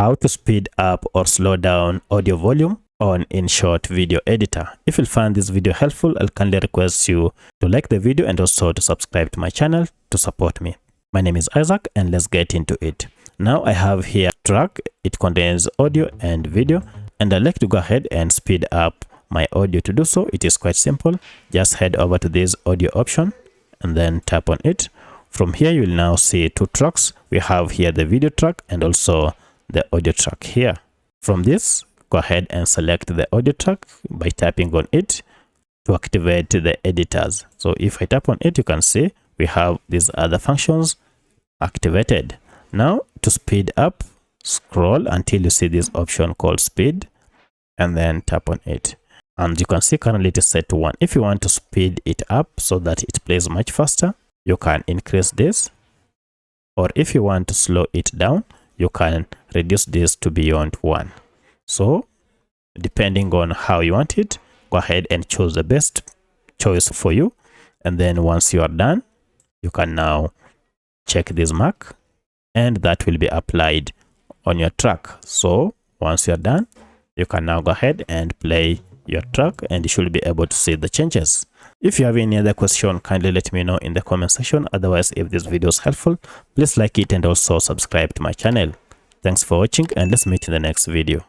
how to speed up or slow down audio volume on InShot video editor. If you find this video helpful, I'll kindly request you to like the video and also to subscribe to my channel to support me. My name is Isaac and let's get into it. Now I have here a track. It contains audio and video, and I'd like to go ahead and speed up my audio. To do so, it is quite simple. Just head over to this audio option and then tap on it. From here, you will now see two tracks. We have here the video track and also the audio track here. From this, go ahead and select the audio track by tapping on it to activate the editors. So if I tap on it, you can see we have these other functions activated. Now to speed up, scroll until you see this option called speed and then tap on it. And you can see currently it is set to 1. If you want to speed it up so that it plays much faster, you can increase this. Or if you want to slow it down, you can reduce this to beyond 1. So depending on how you want it, go ahead and choose the best choice for you. And then once you are done, you can now check this mark and that will be applied on your track. So once you're done, you can now go ahead and play your track and you should be able to see the changes. If you have any other question, kindly let me know in the comment section. Otherwise, if this video is helpful, please like it and also subscribe to my channel. Thanks for watching and let's meet in the next video.